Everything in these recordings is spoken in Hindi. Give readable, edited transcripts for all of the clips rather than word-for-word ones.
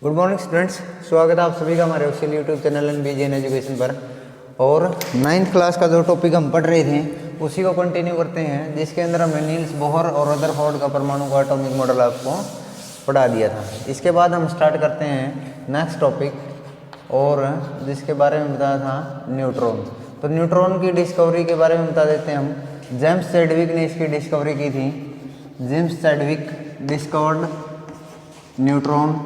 गुड मॉर्निंग स्टूडेंट्स, स्वागत है आप सभी का हमारे official YouTube channel and BGN education पर। और 9th क्लास का जो टॉपिक हम पढ़ रहे थे उसी को कंटिन्यू करते हैं, जिसके अंदर हमने नील्स बोहर और रदरफोर्ड का परमाणु का एटॉमिक मॉडल आपको पढ़ा दिया था। इसके बाद हम स्टार्ट करते हैं नेक्स्ट टॉपिक, और जिसके बारे में बताया था न्यूट्रॉन। तो न्यूट्रॉन की डिस्कवरी के बारे में बता देते हैं हम। जेम्स चैडविक ने इसकी डिस्कवरी की थी। जेम्स चैडविक डिस्कवर्ड न्यूट्रॉन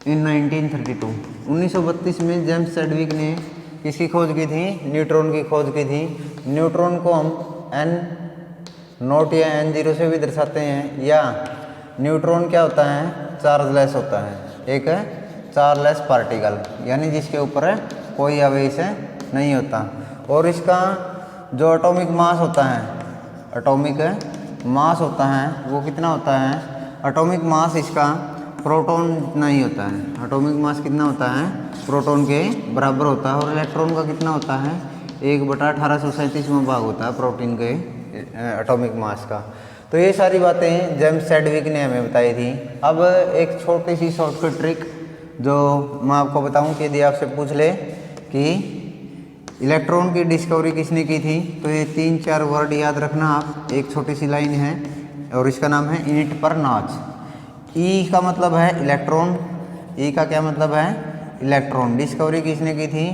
इन 1932। 1932 में जेम्स चैडविक ने किसकी खोज की थी? न्यूट्रॉन की खोज की थी। न्यूट्रॉन को हम N0 या N0 से भी दर्शाते हैं, या न्यूट्रॉन क्या होता है? चार्जलेस होता है, एक चार्जलेस पार्टिकल, यानी जिसके ऊपर कोई आवेश नहीं होता। और इसका जो एटॉमिक मास होता है, एटॉमिक मास होता है वो कितना होता है? एटॉमिक मास इसका प्रोटॉन नहीं होता है। एटॉमिक मास कितना होता है? प्रोटॉन के बराबर होता है। और इलेक्ट्रॉन का कितना होता है? 1/1837वां भाग होता है प्रोटीन के एटॉमिक मास का। तो ये सारी बातें जेम्स चैडविक ने हमें बताई थी। अब एक छोटी सी शॉर्टकट ट्रिक जो मैं आपको बताऊं कि यदि आपसे पूछ ले कि इलेक्ट्रॉन की डिस्कवरी किसने की थी, तो ये 3-4 वर्ड याद रखना आप। एक छोटी सी लाइन है और इसका नाम है ईंट पर नाच। ई का मतलब है इलेक्ट्रॉन। ई का क्या मतलब है? इलेक्ट्रॉन। डिस्कवरी किसने की थी?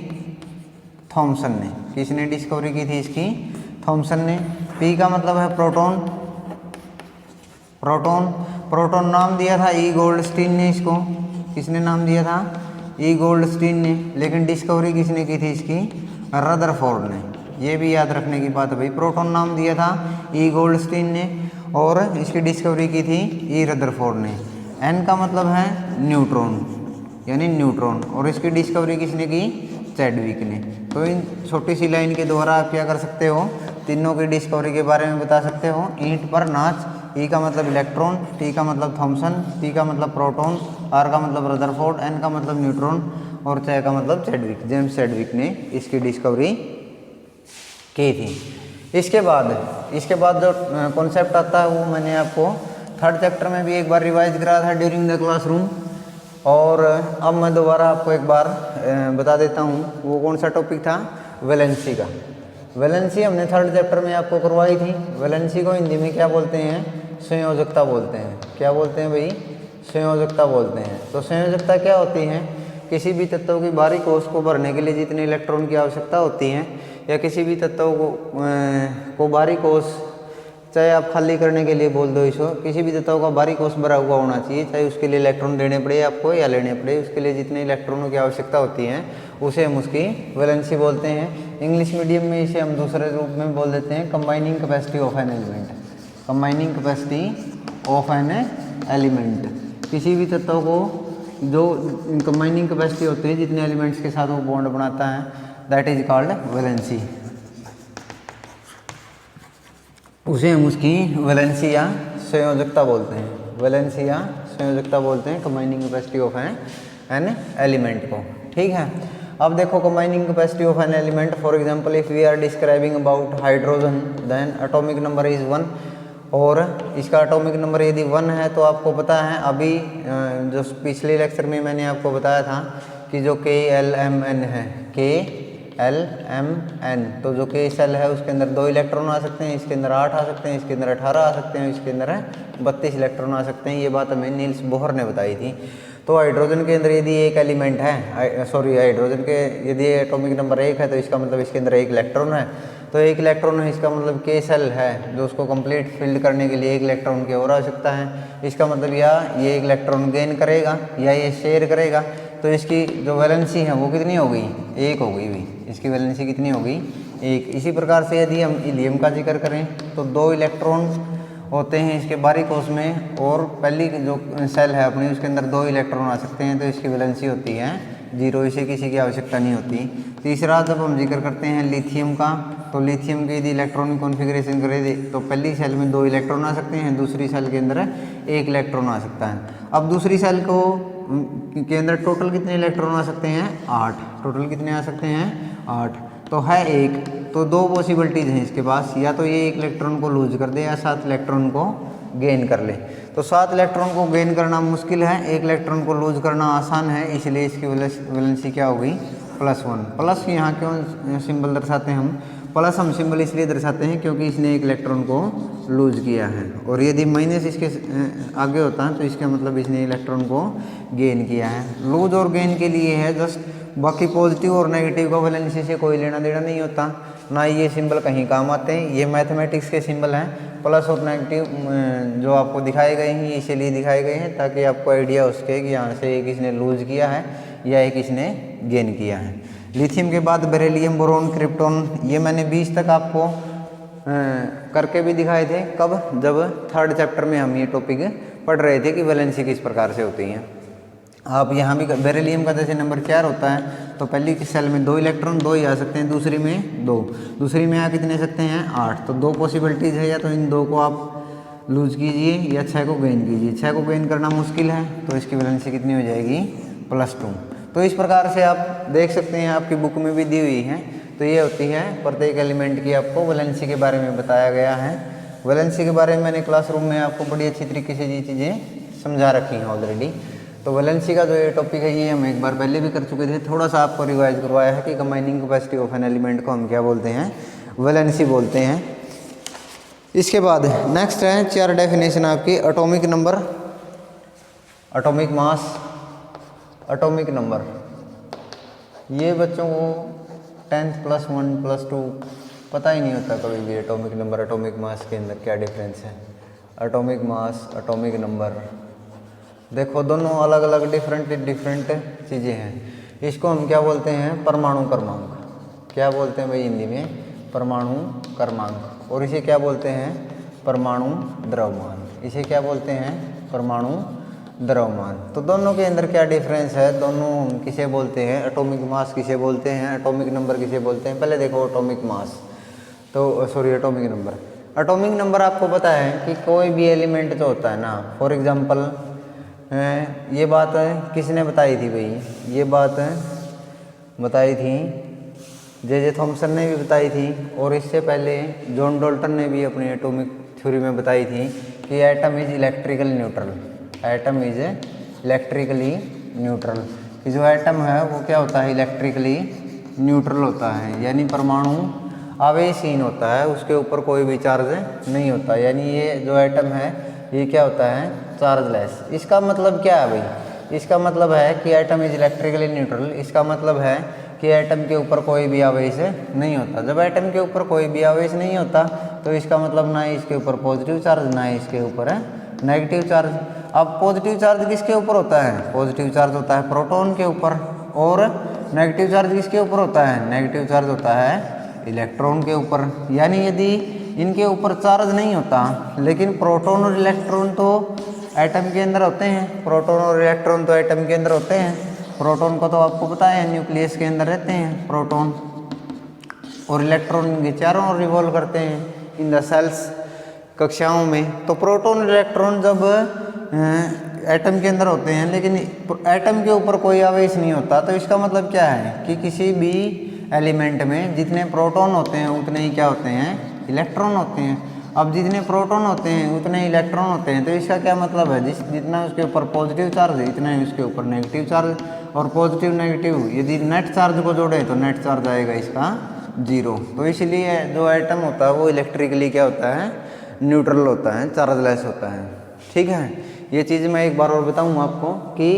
थॉमसन ने। किसने डिस्कवरी की थी इसकी? थॉमसन ने। पी का मतलब है प्रोटॉन। प्रोटॉन प्रोटॉन नाम दिया था ई गोल्डस्टीन ने इसको। किसने नाम दिया था? ई गोल्डस्टीन ने। लेकिन डिस्कवरी किसने की थी इसकी? रदरफोर्ड ने। ये भी याद रखने की बात है भाई। प्रोटॉन नाम दिया था ई गोल्डस्टीन ने और इसकी डिस्कवरी की थी ई रदरफोर्ड ने। एन का मतलब है न्यूट्रॉन, यानी न्यूट्रॉन, और इसकी डिस्कवरी किसने की? चैडविक ने। तो इन छोटी सी लाइन के द्वारा आप क्या कर सकते हो? तीनों की डिस्कवरी के बारे में बता सकते हो। ईंट पर नाच। ई का मतलब इलेक्ट्रॉन, टी का मतलब थॉमसन, पी का मतलब प्रोटॉन, आर का मतलब रदरफोर्ड, एन का मतलब न्यूट्रॉन और चे का मतलब चैडविक। जेम्स चैडविक ने इसकी डिस्कवरी की थी। इसके बाद जो कॉन्सेप्ट आता है वो मैंने आपको 3rd चैप्टर में भी एक बार रिवाइज कराया था ड्यूरिंग द क्लासरूम, और अब मैं दोबारा आपको एक बार बता देता हूँ। वो कौन सा टॉपिक था? वैलेंसी का। वैलेंसी हमने 3rd चैप्टर में आपको करवाई थी। वैलेंसी को हिंदी में क्या बोलते हैं? संयोजकता बोलते हैं। क्या बोलते हैं भाई? संयोजकता बोलते हैं। तो संयोजकता क्या होती है? किसी भी तत्व की बाहरी कोश को भरने के लिए जितने इलेक्ट्रॉन की आवश्यकता होती है, या किसी भी तत्व को बाहरी कोश, चाहे आप खाली करने के लिए बोल दो इसको, किसी भी तत्व का बाहरी कोश भरा हुआ होना चाहिए, चाहे उसके लिए इलेक्ट्रॉन देने पड़े आपको या लेने पड़े, उसके लिए जितने इलेक्ट्रॉनों की आवश्यकता होती है उसे हम उसकी वैलेंसी बोलते हैं। इंग्लिश मीडियम में इसे हम दूसरे रूप में बोल देते हैं combining capacity of an element. Combining capacity of an element. किसी भी तत्व को जो कंबाइनिंग कैपेसिटी होती है, जितने एलिमेंट्स के साथ वो बॉन्ड बनाता है, दैट इज कॉल्ड वैलेंसी। उसे हम उसकी वैलेंसी या संयोजकता बोलते हैं। वैलेंसी या संयोजकता बोलते हैं combining capacity of an element को। ठीक है। अब देखो combining capacity of an element, for example if we are describing about hydrogen, then atomic number is 1, और इसका एटॉमिक नंबर यदि 1 है तो आपको पता है अभी जो पिछले लेक्चर में मैंने आपको बताया था कि जो KLMN है, KLMN, तो जो K सेल है उसके अंदर 2 इलेक्ट्रॉन आ सकते हैं, इसके अंदर 8 आ सकते हैं, इसके अंदर 18 आ सकते हैं, इसके अंदर 32 इलेक्ट्रॉन आ सकते हैं। ये बात हमें नील्स बोहर ने बताई थी। तो हाइड्रोजन के अंदर यदि एक एलिमेंट है, हाइड्रोजन के यदि एटॉमिक नंबर 1 है तो इसका मतलब इसके अंदर 1 इलेक्ट्रॉन है। तो 1 इलेक्ट्रॉन है, इसका मतलब K सेल है जो उसको कंप्लीट फिल्ड करने के लिए 1 इलेक्ट्रॉन की और आवश्यकता है। इसका मतलब या ये 1 इलेक्ट्रॉन गेन करेगा या ये शेयर करेगा। तो इसकी जो वैलेंसी है वो कितनी हो गई? 1 हो गई भी। इसकी वैलेंसी कितनी हो गई? 1। इसी प्रकार से यदि हम हीलियम का जिक्र करें तो 2 इलेक्ट्रॉन होते हैं इसके बाहरी कोश में, और पहली जो सेल है अपनी उसके अंदर 2 इलेक्ट्रॉन आ सकते हैं, तो इसकी वैलेंसी होती है 0। इसे किसी की आवश्यकता नहीं होती। तीसरा जब हम जिक्र करते हैं लिथियम का, तो लिथियम की यदि इलेक्ट्रॉनिक कॉन्फ़िगरेशन करें तो पहली सेल में 2 इलेक्ट्रॉन आ सकते हैं, दूसरी सेल के अंदर 1 इलेक्ट्रॉन आ सकता है। अब दूसरी सेल के अंदर टोटल कितने इलेक्ट्रॉन आ सकते हैं? 8। टोटल कितने आ सकते हैं? 8। तो है 1, तो 2 पॉसिबिलिटीज़ हैं इसके पास, या तो ये 1 इलेक्ट्रॉन को लूज कर दे या 7 इलेक्ट्रॉन को गेन कर ले। तो 7 इलेक्ट्रॉन को गेन करना मुश्किल है, 1 इलेक्ट्रॉन को लूज करना आसान है, इसलिए इसकी वैलेंसी क्या हो गई +1। प्लस यहाँ क्यों सिंबल दर्शाते हैं हम, प्लस हम सिंबल इसलिए दर्शाते हैं क्योंकि इसने 1 इलेक्ट्रॉन को लूज किया है, और यदि माइनस इसके आगे होता है तो इसका मतलब इसने इलेक्ट्रॉन को गेन किया है। लूज और गेन के लिए है जस्ट, बाकी पॉजिटिव और नेगेटिव का वैलेंसी से कोई लेना देना नहीं होता, ना ये सिंबल कहीं काम आते हैं। ये मैथमेटिक्स के सिंबल हैं, प्लस और नेगेटिव जो आपको दिखाए गए हैं इसीलिए दिखाए गए हैं ताकि आपको आइडिया उसके कि यहाँ से एक इसने लूज किया है या एक इसने गेन किया है। लिथियम के बाद बेरिलियम, बोरॉन, क्रिप्टॉन, ये मैंने 20 तक आपको करके भी दिखाए थे। कब, जब 3rd चैप्टर में हम ये टॉपिक पढ़ रहे थे कि वैलेंसी किस प्रकार से होती है। आप यहाँ भी बेरिलियम का जैसे नंबर 4 होता है तो पहली सेल में 2 इलेक्ट्रॉन 2 ही आ सकते हैं, दूसरी में 2, दूसरी में आ कितने सकते हैं 8। तो 2 पॉसिबिलिटीज़ है, या तो इन 2 को आप लूज कीजिए या 6 को गेन कीजिए। 6 को गेन करना मुश्किल है तो इसकी वैलेंसी कितनी हो जाएगी +2। तो इस प्रकार से आप देख सकते हैं, आपकी बुक में भी दी हुई है। तो ये होती है प्रत्येक एलिमेंट की आपको वैलेंसी के बारे में बताया गया है। वैलेंसी के बारे में मैंने क्लासरूम में आपको बड़ी अच्छी तरीके से ये चीज़ें समझा रखी हैं ऑलरेडी। तो वैलेंसी का जो ये टॉपिक है ये हम एक बार पहले भी कर चुके थे, थोड़ा सा आपको रिवाइज करवाया है कि combining capacity of an element को हम क्या बोलते हैं, वैलेंसी बोलते हैं। इसके बाद नेक्स्ट है 4 डेफिनेशन आपकी, atomic number, atomic mass, atomic number. ये बच्चों को 10th +1 +2 पता ही नहीं होता कभी भी एटॉमिक नंबर एटॉमिक मास के अंदर क्या डिफरेंस है। एटॉमिक मास, एटॉमिक नंबर, देखो दोनों अलग अलग डिफरेंट चीज़ें हैं। इसको हम क्या बोलते हैं, परमाणु क्रमांक। क्या बोलते हैं भाई हिंदी में, परमाणु क्रमांक। और इसे क्या बोलते हैं, परमाणु द्रव्यमान। इसे क्या बोलते हैं, परमाणु द्रव्यमान। तो दोनों के अंदर क्या डिफरेंस है, दोनों किसे बोलते हैं, एटॉमिक मास किसे बोलते हैं, एटॉमिक नंबर किसे बोलते हैं। पहले देखो एटॉमिक मास, तो sorry atomic number. Atomic number आपको पता है कि कोई भी एलिमेंट जो होता है ना, फॉर एग्जांपल ये बात किसने बताई थी भाई, ये बात बताई थी जे थॉमसन ने भी बताई थी, और इससे पहले जॉन डाल्टन ने भी अपनी एटॉमिक थ्योरी में बताई थी कि atom is electrically neutral. Atom is electrically neutral, कि जो एटम है वो क्या होता है, इलेक्ट्रिकली न्यूट्रल होता है, यानी परमाणु आवेशहीन होता है, उसके ऊपर कोई भी चार्ज नहीं होता। यानी ये जो एटम है ये क्या होता है, चार्जलेस। इसका मतलब क्या है भाई, इसका मतलब है कि एटम इज इलेक्ट्रिकली न्यूट्रल। इसका मतलब है कि एटम के ऊपर कोई भी आवेश नहीं होता। जब एटम के ऊपर कोई भी आवेश नहीं होता तो इसका मतलब ना ही इसके ऊपर पॉजिटिव चार्ज, ना ही इसके ऊपर है नेगेटिव चार्ज। अब पॉजिटिव चार्ज किसके ऊपर होता है, पॉजिटिव चार्ज होता है प्रोटॉन के ऊपर, और नेगेटिव चार्ज किसके ऊपर होता है, नेगेटिव चार्ज होता है इलेक्ट्रॉन के ऊपर। यानी यदि इनके ऊपर चार्ज नहीं होता, लेकिन प्रोटॉन और इलेक्ट्रॉन तो एटम के अंदर होते हैं, प्रोटॉन और इलेक्ट्रॉन तो एटम के अंदर होते हैं। प्रोटॉन को तो आपको पता है न्यूक्लियस के अंदर रहते हैं प्रोटॉन, और इलेक्ट्रॉन के चारों ओर रिवॉल्व करते हैं इन द सेल्स, कक्षाओं में। तो प्रोटॉन और इलेक्ट्रॉन जब एटम के अंदर होते हैं लेकिन एटम के ऊपर कोई आवेश नहीं होता, तो इसका मतलब क्या है कि किसी भी एलिमेंट में जितने प्रोटॉन होते हैं उतने ही क्या होते हैं, इलेक्ट्रॉन होते हैं। अब जितने प्रोटॉन होते हैं उतने ही इलेक्ट्रॉन होते हैं, तो इसका क्या मतलब है, जितना उसके ऊपर पॉजिटिव चार्ज है इतना ही उसके ऊपर नेगेटिव चार्ज, और पॉजिटिव नेगेटिव यदि नेट चार्ज को जोड़े तो नेट चार्ज आएगा इसका 0। तो इसलिए जो एटम होता है वो इलेक्ट्रिकली क्या होता है, न्यूट्रल होता है, चार्जलेस होता है। ठीक है, ये चीज़ मैं एक बार और बताऊँ आपको कि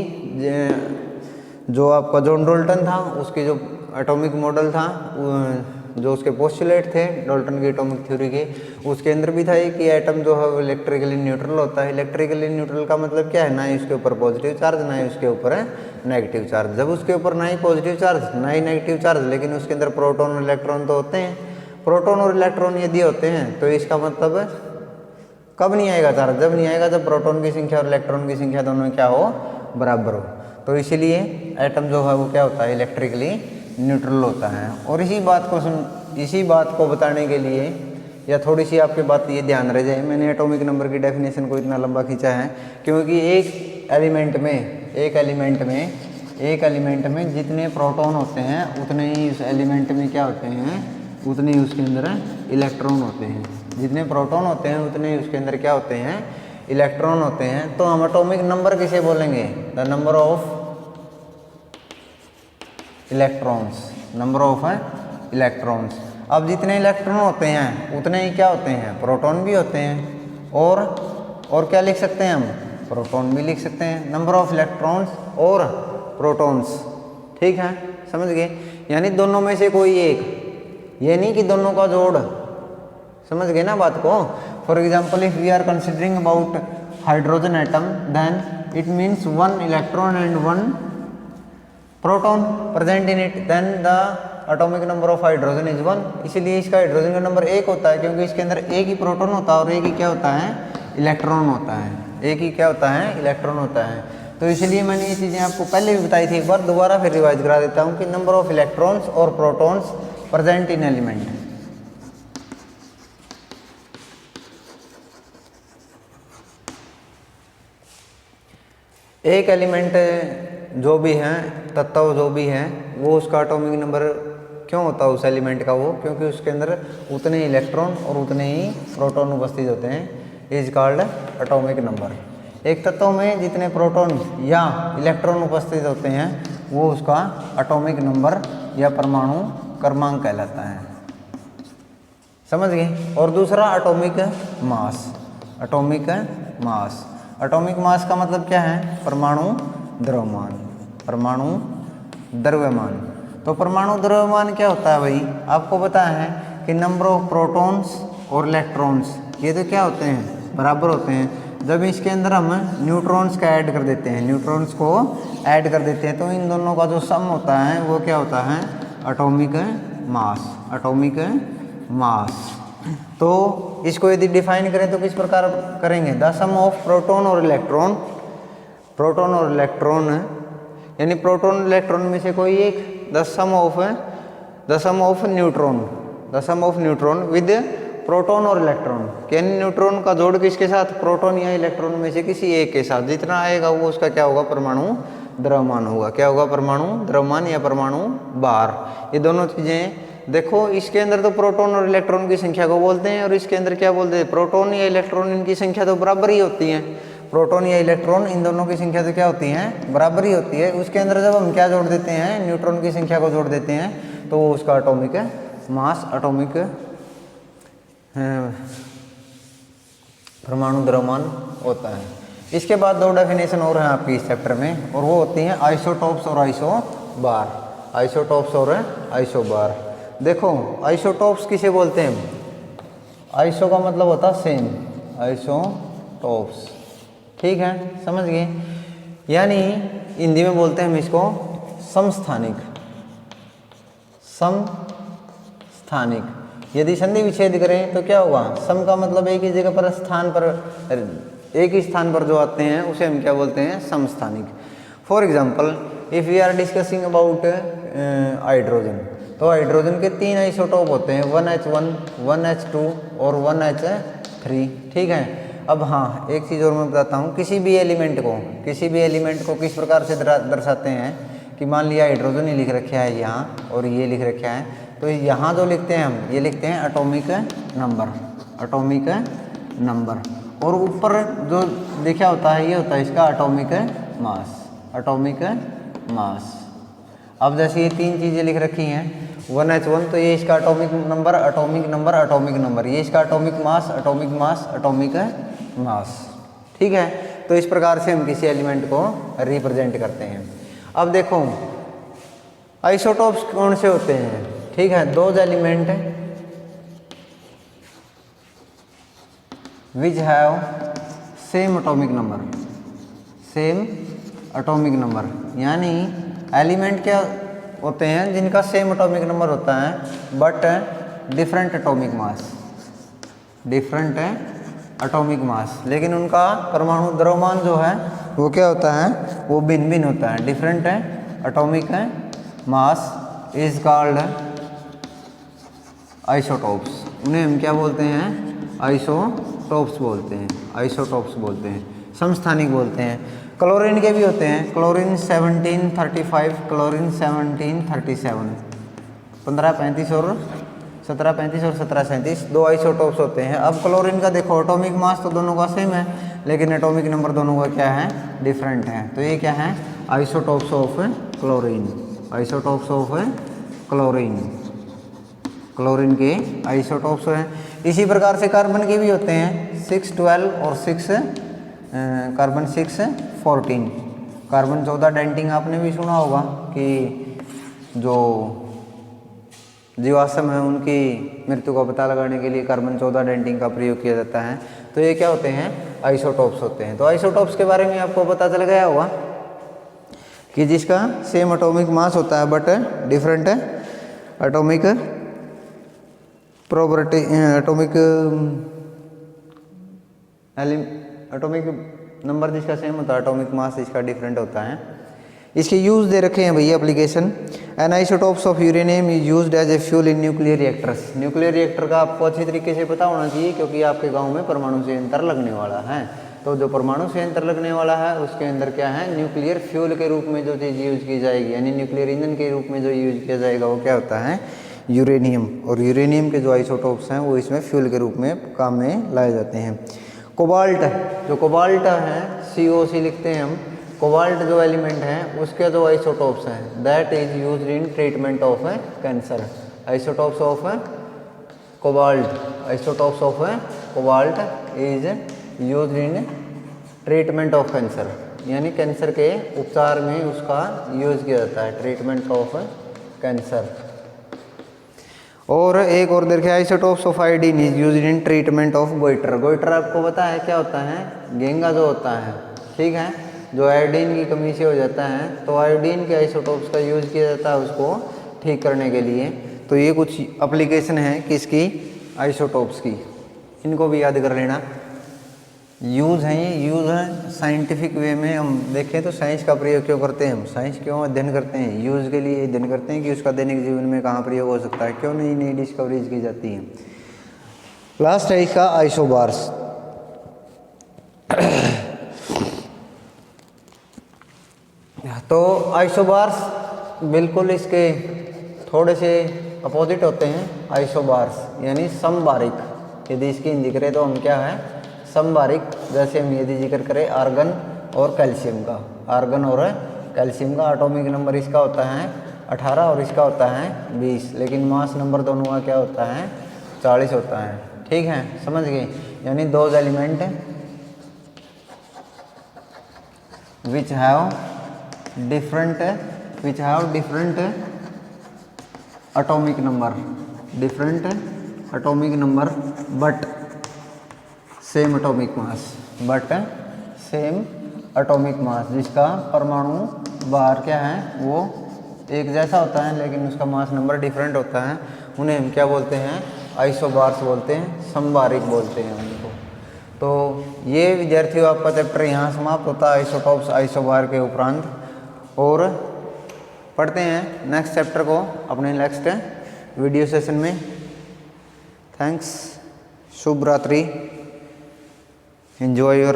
जो आपका जॉन डाल्टन था उसके जो एटॉमिक मॉडल था, जो उसके पोस्टुलेट थे डाल्टन की एटॉमिक थ्योरी के, उसके अंदर भी था कि एटम जो है वो इलेक्ट्रिकली न्यूट्रल होता है। इलेक्ट्रिकली न्यूट्रल का मतलब क्या है, ना ही उसके ऊपर पॉजिटिव चार्ज ना ही उसके ऊपर है नेगेटिव चार्ज। जब उसके ऊपर ना ही पॉजिटिव चार्ज ना ही नेगेटिव चार्ज, लेकिन उसके अंदर प्रोटॉन और इलेक्ट्रॉन तो होते हैं। प्रोटॉन और इलेक्ट्रॉन यदि होते हैं तो इसका मतलब कब नहीं आएगा चार्ज, जब नहीं आएगा जब प्रोटॉन की संख्या और इलेक्ट्रॉन की संख्या दोनों क्या हो, बराबर हो। तो इसीलिए एटम जो है वो क्या होता है, इलेक्ट्रिकली न्यूट्रल होता है। और इसी बात को बताने के लिए, या थोड़ी सी आपके बात ये ध्यान रह जाए, मैंने एटॉमिक नंबर की डेफिनेशन को इतना लंबा खींचा है क्योंकि एक एलिमेंट में जितने प्रोटॉन होते हैं उतने ही उस एलिमेंट में क्या होते हैं, उतने ही उसके अंदर इलेक्ट्रॉन होते हैं। जितने प्रोटॉन होते हैं उतने ही उसके अंदर क्या होते हैं, इलेक्ट्रॉन होते हैं तो हम एटॉमिक नंबर किसे बोलेंगे? The number of electrons, number of electrons. अब जितने इलेक्ट्रॉन होते हैं उतने ही क्या होते हैं? प्रोटॉन भी होते हैं। और क्या लिख सकते हैं हम? प्रोटॉन भी लिख सकते हैं। नंबर ऑफ इलेक्ट्रॉन्स और प्रोटॉन्स, ठीक है, समझ गए? यानी दोनों में से कोई एक, ये नहीं कि दोनों का जोड़, समझ गए ना बात को? For example if we are considering about hydrogen atom then it means 1 electron and 1 proton present in it, then the atomic number of hydrogen is 1। इसलिए इसका हाइड्रोजन का नंबर 1 होता है क्योंकि इसके अंदर एक ही प्रोटॉन होता है और एक ही क्या होता है? इलेक्ट्रॉन होता है। एक ही क्या होता है? इलेक्ट्रॉन होता है। तो इसलिए मैंने ये चीज़ें आपको पहले भी बताई थी, एक बार दोबारा फिर रिवाइज करा देता हूँ कि नंबर ऑफ इलेक्ट्रॉन्स और प्रोटॉन्स प्रेजेंट इन एलिमेंट। एक एलिमेंट जो भी है, तत्व जो भी है, वो उसका एटॉमिक नंबर क्यों होता है उस एलिमेंट का? वो क्योंकि उसके अंदर उतने इलेक्ट्रॉन और उतने ही प्रोटॉन उपस्थित होते हैं, इज कॉल्ड एटॉमिक नंबर। एक तत्व में जितने प्रोटॉन या इलेक्ट्रॉन उपस्थित होते हैं वो उसका एटॉमिक नंबर या परमाणु क्रमांक कहलाता है, समझ गए? और दूसरा atomic mass. Atomic mass, atomic मास का मतलब क्या है? परमाणु द्रव्यमान। परमाणु द्रव्यमान, तो परमाणु द्रव्यमान क्या होता है भाई? आपको पता है कि नंबर ऑफ प्रोटॉन्स और इलेक्ट्रॉन्स ये तो क्या होते हैं? बराबर होते हैं। जब इसके अंदर हम न्यूट्रॉन्स का ऐड कर देते हैं, न्यूट्रॉन्स को ऐड कर देते हैं तो इन दोनों का जो सम होता है वो क्या होता है? Atomic mass. Atomic mass. तो इसको यदि डिफाइन करें तो किस प्रकार करेंगे? द सम ऑफ प्रोटॉन और इलेक्ट्रॉन, प्रोटॉन और इलेक्ट्रॉन यानी प्रोटॉन इलेक्ट्रॉन में से कोई एक, the sum of neutron, the sum of neutron with proton और इलेक्ट्रॉन, यानी न्यूट्रॉन का जोड़ किसके साथ? प्रोटॉन या इलेक्ट्रॉन में से किसी एक के साथ। जितना आएगा वो उसका क्या होगा? परमाणु द्रव्यमान होगा। क्या होगा? परमाणु द्रव्यमान या परमाणु भार। ये दोनों चीजें देखो, इसके अंदर तो प्रोटॉन और इलेक्ट्रॉन की संख्या को बोलते हैं और इसके अंदर क्या बोलते हैं? प्रोटॉन या इलेक्ट्रॉन, इनकी संख्या तो बराबर ही होती है। प्रोटॉन या इलेक्ट्रॉन इन दोनों की संख्या तो क्या होती है? बराबर ही होती है। उसके अंदर जब हम क्या जोड़ देते हैं? न्यूट्रॉन की संख्या को जोड़ देते हैं तो वो उसका एटॉमिक मास, एटॉमिक परमाणु द्रव्यमान होता है। इसके बाद दो डेफिनेशन और हैं आपकी इस चैप्टर में, और वो होती हैं आइसोटॉप्स और आइसोबार। आइसोटॉप्स और आइसोबार। देखो आइसोटॉप्स किसे बोलते हैं? आइसो का मतलब होता है सेम, आइसोटॉप्स, ठीक है, समझ गए? यानी हिंदी में बोलते हैं हम इसको समस्थानिक। समस्थानिक। यदि संधि विच्छेद करें तो क्या होगा? सम का मतलब एक ही जगह पर स्थान पर, एक ही स्थान पर जो आते हैं उसे हम क्या बोलते हैं? समस्थानिक। For example if we are discussing about hydrogen, तो हाइड्रोजन के 3 आइसोटोप होते हैं, 1H1, 1H2 और 1H3, ठीक है। अब हाँ, एक चीज़ और मैं बताता हूँ, किसी भी एलिमेंट को किस प्रकार से दर्शाते हैं कि मान लिया हाइड्रोजन ही लिख रखा है यहाँ और ये लिख रखा है, तो यहाँ जो लिखते हैं हम, ये लिखते हैं एटॉमिक नंबर, एटॉमिक नंबर, और ऊपर जो लिखा होता है ये होता है इसका एटॉमिक मास, एटॉमिक मास। अब जैसे ये 3 चीज़ें लिख रखी हैं, 1H1 तो ये इसका atomic number, atomic number, atomic number, ये इसका atomic mass, atomic mass, atomic मास, ठीक है। तो इस प्रकार से हम किसी एलिमेंट को रिप्रेजेंट करते हैं। अब देखो आइसोटोप्स कौन से होते हैं, ठीक है? Those element which have same atomic number, same atomic number, यानी एलिमेंट क्या होते हैं जिनका सेम एटॉमिक नंबर होता है but different atomic mass, different atomic mass, लेकिन उनका परमाणु द्रव्यमान जो है वो क्या होता है? वो भिन्न भिन्न होता है। Different atomic mass is called isotopes. उन्हें हम क्या बोलते हैं? आइसोटोप्स बोलते हैं, आइसोटोप्स बोलते हैं, समस्थानिक बोलते हैं। क्लोरीन के भी होते हैं, क्लोरीन 1735, क्लोरीन 1737, 1535 और 1735 और 1737 दो आइसोटोप्स होते हैं। अब क्लोरीन का देखो एटॉमिक मास तो दोनों का सेम है, लेकिन एटॉमिक नंबर दोनों का क्या है, डिफरेंट है। तो ये क्या है, isotopes of chlorine, isotopes of chlorine, chlorine के आइसोटॉप्स हैं। इसी प्रकार से कार्बन के भी होते हैं 612 और 6 कार्बन 614। कार्बन 14 डेंटिंग आपने भी सुना होगा कि जो जीवाश्म है उनकी मृत्यु का पता लगाने के लिए कार्बन 14 डेंटिंग का प्रयोग किया जाता है। तो ये क्या होते हैं, आइसोटॉप्स होते हैं। तो आइसोटॉप्स के बारे में आपको पता चल गया होगा कि जिसका सेम एटॉमिक मास होता है but different atomic property, atomic number जिसका सेम होता है, एटॉमिक मास इसका डिफरेंट होता है। इसके यूज़ दे रखे हैं भैया application. An isotopes of uranium is used as a fuel in nuclear reactors. Nuclear reactor का आपको अच्छी तरीके से पता होना चाहिए, क्योंकि आपके गांव में परमाणु संयंत्र लगने वाला है। तो जो परमाणु संयंत्र लगने वाला है उसके अंदर क्या है, न्यूक्लियर फ्यूल के रूप में जो चीज़ यूज की जाएगी, यानी न्यूक्लियर ईंधन के रूप में जो यूज किया जाएगा वो क्या होता है, यूरेनियम। और यूरेनियम के जो आइसोटॉप्स हैं वो इसमें फ्यूल के रूप में काम में लाए जाते हैं। कोबाल्ट, जो कोबाल्ट है COC लिखते हैं हम, कोबाल्ट जो एलिमेंट है उसके जो आइसोटॉप्स हैं that is used in treatment of cancer. Isotopes of cobalt, isotopes of cobalt is used in treatment of cancer, यानी कैंसर के उपचार में उसका यूज किया जाता है, ट्रीटमेंट ऑफ कैंसर। और एक और देखिए, isotopes of iodine is used in treatment of goitre. Goitre आपको पता है क्या होता है, गेंगा जो होता है, ठीक है, जो आयोडीन की कमी से हो जाता है, तो आयोडीन के आइसोटॉप्स का यूज किया जाता है उसको ठीक करने के लिए। तो ये कुछ एप्लीकेशन है किसकी, आइसोटॉप्स की, इनको भी याद कर लेना। यूज़ है ये, यूज़ है साइंटिफिक वे में। हम देखें तो साइंस का प्रयोग क्यों करते हैं, हम साइंस क्यों अध्ययन करते हैं, यूज़ के लिए अध्ययन करते हैं कि उसका दैनिक जीवन में कहाँ प्रयोग हो सकता है, क्यों नई नई डिस्कवरीज की जाती हैं। लास्ट है इसका आइसोबार्स। तो आइसोबार्स बिल्कुल इसके थोड़े से अपोजिट होते हैं। आइसोबार्स यानी समबारिक, यदि इसकी हिंदी करें तो हम क्या है, समबारिक। जैसे हम यदि जिक्र करें आर्गन और कैल्शियम का, आर्गन और कैल्शियम का एटॉमिक नंबर इसका होता है 18 और इसका होता है 20, लेकिन मास नंबर दोनों का क्या होता है, 40 होता है। ठीक है, समझ गए। यानी those element which have different atomic number, different atomic number but same atomic mass, जिसका परमाणु बाहर क्या है, वो एक जैसा होता है लेकिन उसका मास नंबर डिफरेंट होता है, उन्हें हम क्या बोलते हैं, आइसोबार्स बोलते हैं, समबारिक बोलते हैं उनको। तो ये विद्यार्थियों आपका चैप्टर यहाँ समाप्त होता है, आइसोटॉप्स आइसोबार के उपरांत। और पढ़ते हैं नेक्स्ट चैप्टर को अपने नेक्स्ट वीडियो सेशन में। थैंक्स, शुभ रात्रि, एंजॉय योर